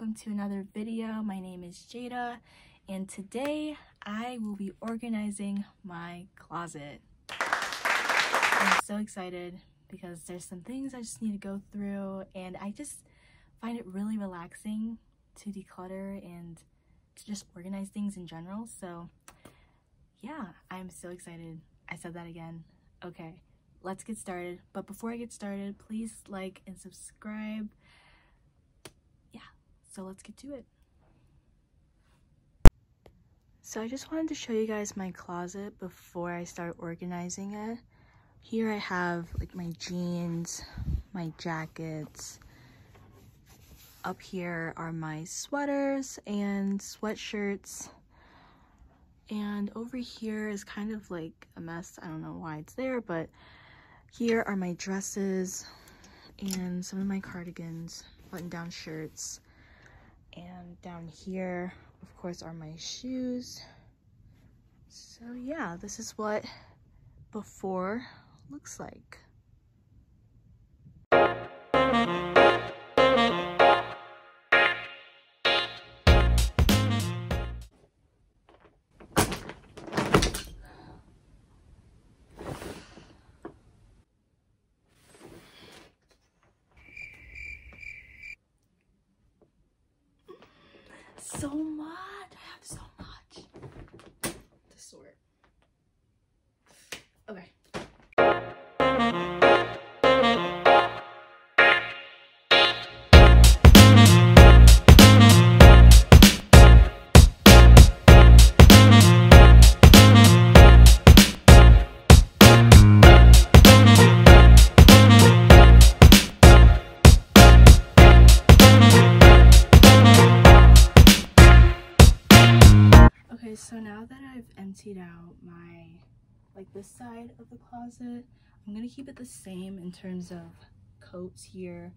welcome to another video. My name is Jada, and today I will be organizing my closet. I'm so excited because there's some things I just need to go through, and I just find it really relaxing to declutter and to just organize things in general. So yeah, I'm so excited. I said that again. Okay, let's get started. But before I get started, please like and subscribe. Yeah, so let's get to it. So I just wanted to show you guys my closet before I start organizing it. Here I have like my jeans, my jackets. Up here are my sweaters and sweatshirts. And over here is kind of like a mess. I don't know why it's there, but here are my dresses and some of my cardigans, button-down shirts. And down here, of course, are my shoes. So yeah, this is what before looks like. So much. I have so much to sort. Okay. Okay, so now that I've emptied out this side of the closet, I'm gonna keep it the same in terms of coats here,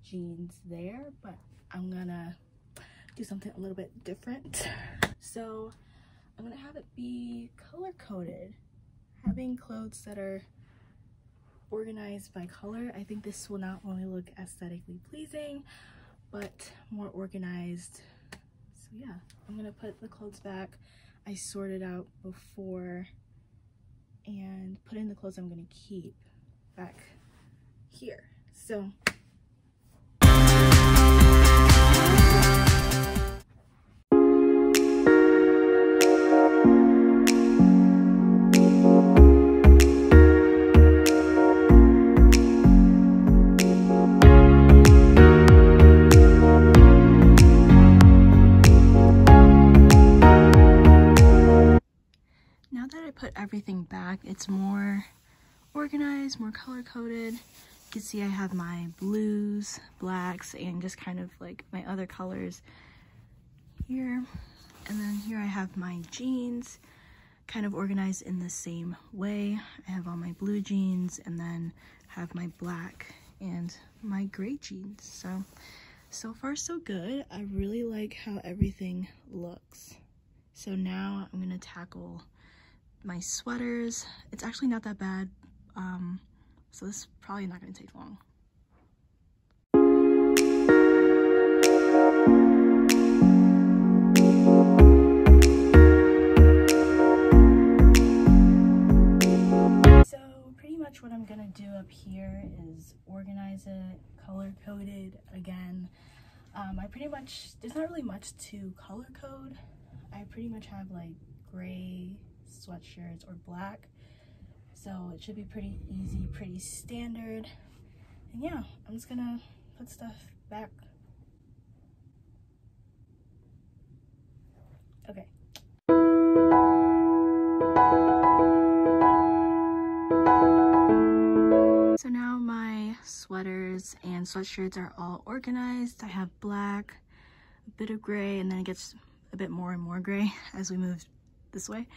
jeans there, but I'm gonna do something a little bit different. So I'm gonna have it be color-coded, having clothes that are organized by color. I think this will not only look aesthetically pleasing, but more organized. So yeah, I'm gonna put the clothes back I sorted out before and put in the clothes I'm gonna keep back here. So put everything back, it's more organized, more color-coded. You can see I have my blues, blacks, and just kind of like my other colors here. And then here I have my jeans, kind of organized in the same way. I have all my blue jeans and then have my black and my gray jeans. So far so good. I really like how everything looks. So now I'm gonna tackle my sweaters. It's actually not that bad, so this is probably not going to take long. So pretty much what I'm going to do up here is organize it, color code it again. There's not really much to color code. I pretty much have like gray sweatshirts or black, so it should be pretty easy, pretty standard. And yeah, I'm just gonna put stuff back. Okay. So now my sweaters and sweatshirts are all organized. I have black, a bit of gray, and then it gets a bit more and more gray as we move this way.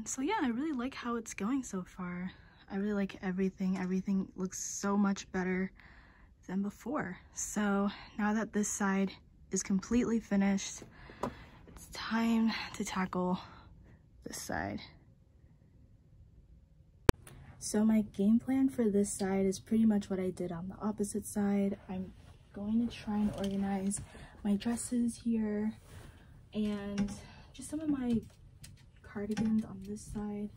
So yeah, I really like how it's going so far. I really like everything. Everything looks so much better than before. So now that this side is completely finished, it's time to tackle this side. So my game plan for this side is pretty much what I did on the opposite side. I'm going to try and organize my dresses here and just some of my cardigans on this side,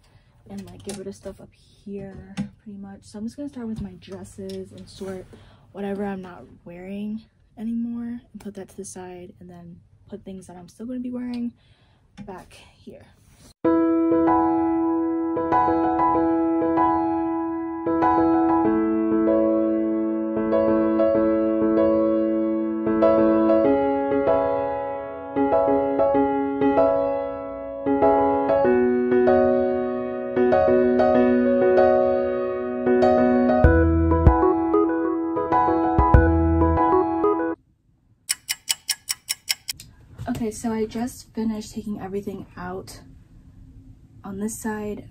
and like get rid of stuff up here pretty much. So I'm just gonna start with my dresses and sort whatever I'm not wearing anymore and put that to the side, and then put things that I'm still going to be wearing back here. Okay, so I just finished taking everything out on this side.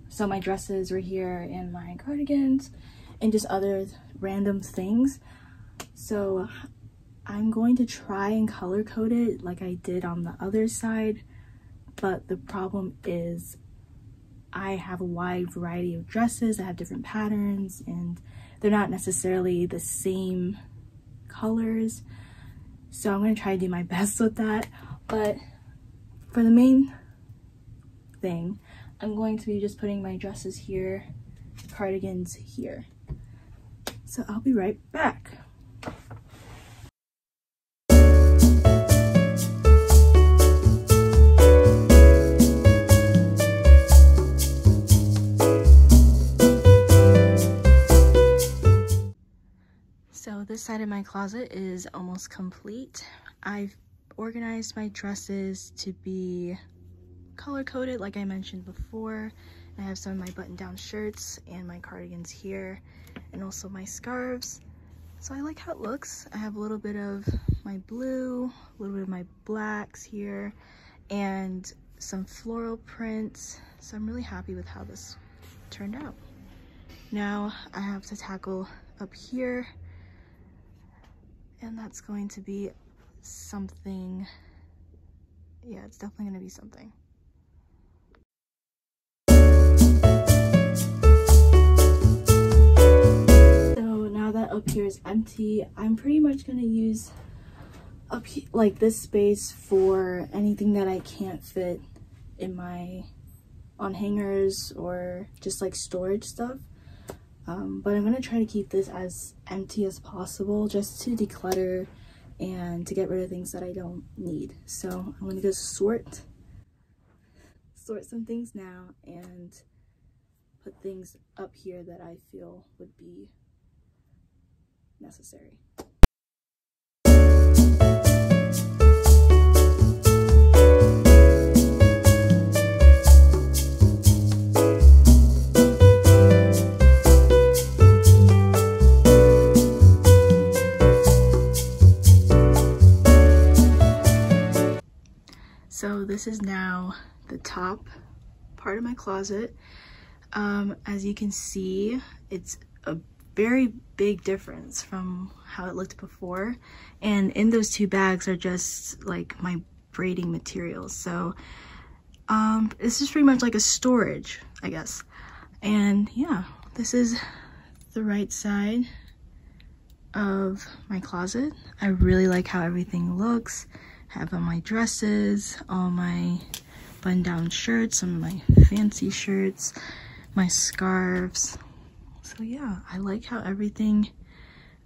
So my dresses were here and my cardigans and just other random things. So I'm going to try and color code it like I did on the other side, but the problem is I have a wide variety of dresses that have different patterns and they're not necessarily the same colors. So I'm going to try to do my best with that, but for the main thing, I'm going to be just putting my dresses here, cardigans here. So I'll be right back. So this side of my closet is almost complete. I've organized my dresses to be color coded like I mentioned before. I have some of my button down shirts and my cardigans here, and also my scarves. So I like how it looks. I have a little bit of my blue, a little bit of my blacks here, and some floral prints. So I'm really happy with how this turned out. Now I have to tackle up here, and that's going to be something. Yeah, it's definitely going to be something. So now that up here is empty, I'm pretty much going to use up here, like this space, for anything that I can't fit in my on hangers or just like storage stuff. But I'm going to try to keep this as empty as possible just to declutter and to get rid of things that I don't need. So I'm going to just sort some things now and put things up here that I feel would be necessary. So this is now the top part of my closet. As you can see, it's a very big difference from how it looked before. And in those two bags are just like my braiding materials. So this is pretty much like a storage, I guess. And yeah, this is the right side of my closet. I really like how everything looks. I have all my dresses, all my button-down shirts, some of my fancy shirts, my scarves. So yeah, I like how everything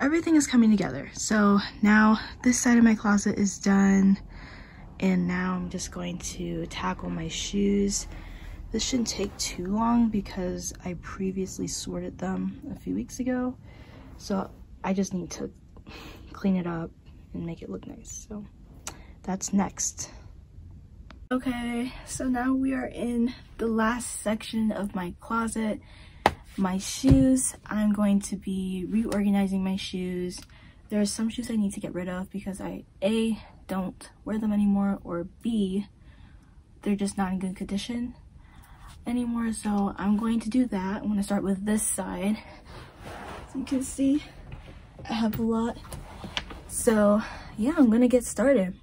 is coming together. So now this side of my closet is done, and now I'm just going to tackle my shoes. This shouldn't take too long because I previously sorted them a few weeks ago. So I just need to clean it up and make it look nice. So that's next. Okay, so now we are in the last section of my closet, my shoes. I'm going to be reorganizing my shoes. There are some shoes I need to get rid of because I A, don't wear them anymore, or B, they're just not in good condition anymore. So I'm going to do that. I'm going to start with this side. So you can see I have a lot. So yeah, I'm going to get started.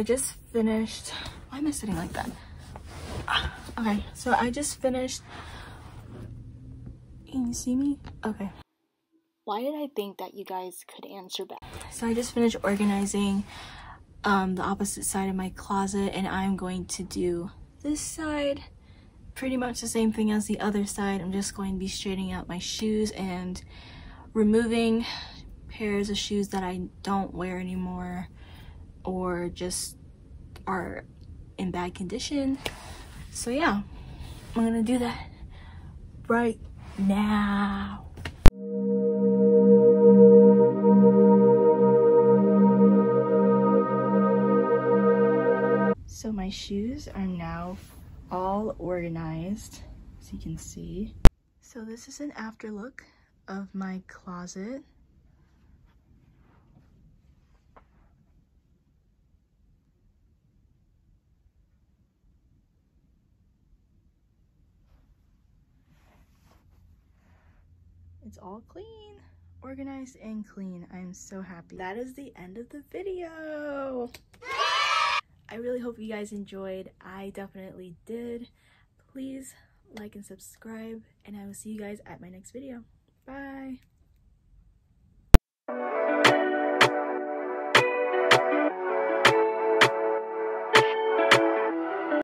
just finished, why am I sitting like that? Okay, so I just finished, can you see me? Okay. Why did I think that you guys could answer back? So I just finished organizing the opposite side of my closet, and I'm going to do this side. Pretty much the same thing as the other side. I'm just going to be straightening out my shoes and removing pairs of shoes that I don't wear anymore or just are in bad condition. So yeah, I'm gonna do that right now. So my shoes are now all organized, as you can see. So this is an after look of my closet. It's all clean, organized and clean. I'm so happy. That is the end of the video. I really hope you guys enjoyed. I definitely did. Please like and subscribe, and I will see you guys at my next video. Bye.